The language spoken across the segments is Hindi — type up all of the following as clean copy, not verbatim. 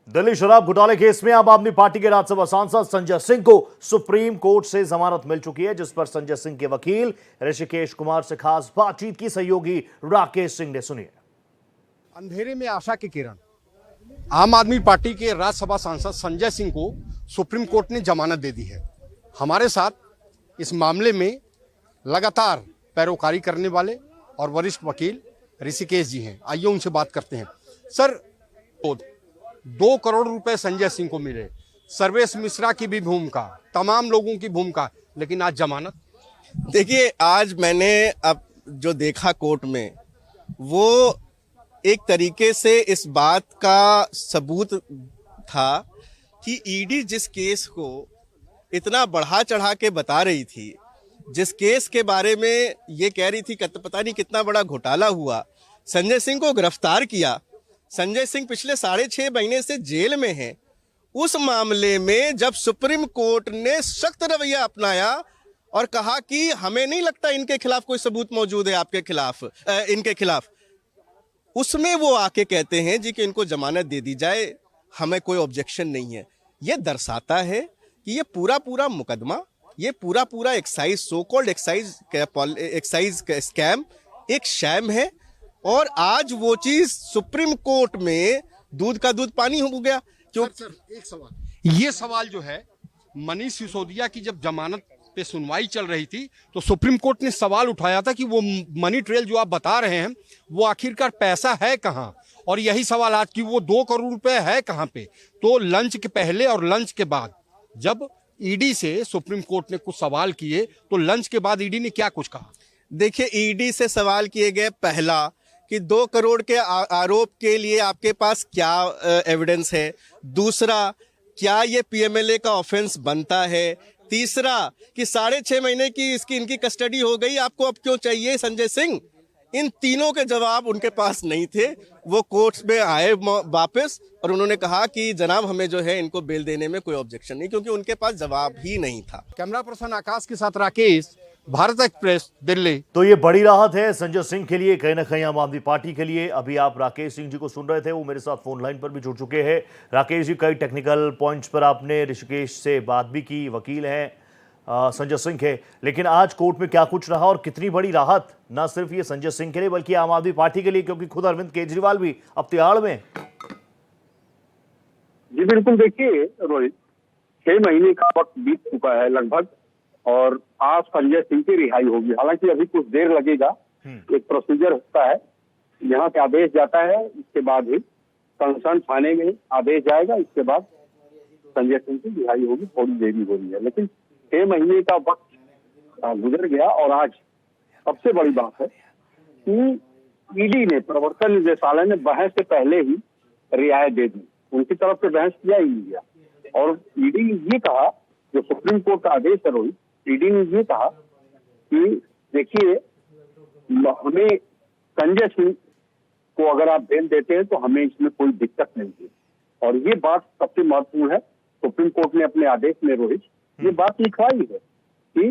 दिल्ली शराब घोटाले केस में आम आदमी पार्टी के राज्यसभा सांसद संजय सिंह को सुप्रीम कोर्ट से जमानत मिल चुकी है, जिस पर संजय सिंह के वकील ऋषिकेश कुमार से खास बातचीत की सहयोगी राकेश सिंह ने सुनी। अंधेरे में आशा की किरण। आम आदमी पार्टी के राज्यसभा सांसद संजय सिंह को सुप्रीम कोर्ट ने जमानत दे दी है। हमारे साथ इस मामले में लगातार पैरोकारी करने वाले और वरिष्ठ वकील ऋषिकेश जी हैं। आइए उनसे बात करते हैं। सर, 2 करोड़ रुपए संजय सिंह को मिले, सर्वेश मिश्रा की भी भूमिका, तमाम लोगों की भूमिका, लेकिन आज जमानत। देखिए, आज मैंने अब जो देखा कोर्ट में, वो एक तरीके से इस बात का सबूत था कि ईडी जिस केस को इतना बढ़ा चढ़ा के बता रही थी, जिस केस के बारे में ये कह रही थी कि पता नहीं कितना बड़ा घोटाला हुआ, संजय सिंह को गिरफ्तार किया, संजय सिंह पिछले 6.5 महीने से जेल में है। उस मामले में जब सुप्रीम कोर्ट ने सख्त रवैया अपनाया और कहा कि हमें नहीं लगता इनके खिलाफ कोई सबूत मौजूद है, आपके खिलाफ इनके खिलाफ, उसमें वो आके कहते हैं जी कि इनको जमानत दे दी जाए, हमें कोई ऑब्जेक्शन नहीं है। ये दर्शाता है कि ये पूरा मुकदमा, ये पूरा excise, so called excise scam एक शैम है। और आज वो चीज सुप्रीम कोर्ट में दूध का दूध पानी हो गया। क्यों? सर, एक सवाल, ये सवाल जो है, मनीष सिसोदिया की जब जमानत पे सुनवाई चल रही थी तो सुप्रीम कोर्ट ने सवाल उठाया था कि वो मनी ट्रेल जो आप बता रहे हैं, वो आखिरकार पैसा है कहां, और यही सवाल आज कि वो 2 करोड़ रुपए है कहां पे। तो लंच के पहले और लंच के बाद जब ईडी से सुप्रीम कोर्ट ने कुछ सवाल किए, तो लंच के बाद ईडी ने क्या कुछ कहा? देखिए, ईडी से सवाल किए गए, पहला कि 2 करोड़ के आरोप के लिए आपके पास क्या एविडेंस है, दूसरा क्या ये पीएमएलए का ऑफेंस बनता है, तीसरा कि 6.5 महीने की इनकी कस्टडी हो गई, आपको अब क्यों चाहिए संजय सिंह। इन तीनों के जवाब उनके पास नहीं थे। वो कोर्ट में आए वापस और उन्होंने कहा कि जनाब, हमें जो है इनको बेल देने में कोई ऑब्जेक्शन नहीं, क्योंकि उनके पास जवाब ही नहीं था। कैमरा पर्सन आकाश के साथ राकेश, भारत एक्सप्रेस, दिल्ली। तो ये बड़ी राहत है संजय सिंह के लिए, कहीं ना कहीं आम आदमी पार्टी के लिए। अभी आप राकेश सिंह जी को सुन रहे थे, वो मेरे साथ फोन लाइन पर भी जुड़ चुके हैं। राकेश जी, कई टेक्निकल पॉइंट्स पर आपने ऋषिकेश से बात भी की, वकील हैं संजय सिंह के, लेकिन आज कोर्ट में क्या कुछ रहा और कितनी बड़ी राहत, ना सिर्फ ये संजय सिंह के लिए बल्कि आम आदमी पार्टी के लिए, क्योंकि खुद अरविंद केजरीवाल भी अब तिहाड़ में। जी बिल्कुल, देखिए रोहित, 6 महीने का वक्त बीत चुका है लगभग, और आज संजय सिंह की रिहाई होगी। हालांकि अभी कुछ देर लगेगा, एक प्रोसीजर होता है, यहाँ से आदेश जाता है, इसके बाद ही कंसर्न थाने में आदेश जाएगा, इसके बाद संजय सिंह की रिहाई होगी। थोड़ी देरी हो रही है, लेकिन 6 महीने का वक्त गुजर गया। और आज सबसे बड़ी बात है कि ईडी ने, प्रवर्तन निदेशालय ने बहस से पहले ही रिहाई दे दी। उनकी तरफ से बहस किया ही नहीं गया, और ईडी ने ये कहा, जो सुप्रीम कोर्ट का आदेश है रोहित, ईडी ने ये कहा कि देखिए, हमें संजय सिंह को अगर आप बेल देते हैं तो हमें इसमें कोई दिक्कत नहीं है। और ये बात सबसे महत्वपूर्ण है। सुप्रीम कोर्ट ने अपने आदेश में रोहित ये बात लिखवाई है कि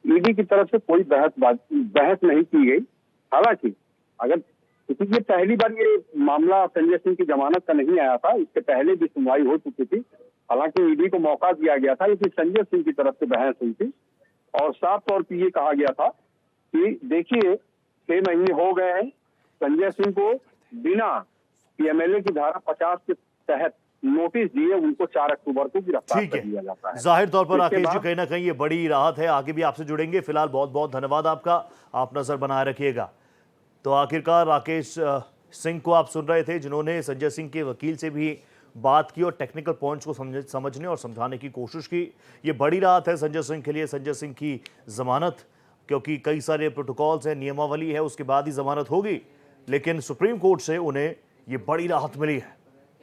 ईडी की तरफ से कोई बहस नहीं की गई। हालांकि अगर, क्योंकि ये पहली बार ये मामला संजय सिंह की जमानत का नहीं आया था, इससे पहले भी सुनवाई हो चुकी थी। हालांकि ईडी को मौका दिया गया था, लेकिन संजय सिंह की तरफ से बहस हुई थी और साफ तौर पर ये कहा गया था कि देखिए, 6 महीने हो गए हैं, संजय सिंह को बिना पीएमएलए की धारा 50 के तहत नोटिस दिए उनको 4 अक्टूबर को गिरफ्तार कर दिया जाता है। जाहिर तौर पर राकेश जी, कहीं ना कहीं ये बड़ी राहत है। आगे भी आपसे जुड़ेंगे, फिलहाल बहुत बहुत धन्यवाद आपका, आप नजर बनाए रखिएगा। तो आखिरकार राकेश सिंह को आप सुन रहे थे, जिन्होंने संजय सिंह के वकील से भी बात की और टेक्निकल पॉइंट्स को समझने और समझाने की कोशिश की। ये बड़ी राहत है संजय सिंह के लिए, संजय सिंह की जमानत, क्योंकि कई सारे प्रोटोकॉल्स हैं, नियमावली है, उसके बाद ही जमानत होगी, लेकिन सुप्रीम कोर्ट से उन्हें ये बड़ी राहत मिली है।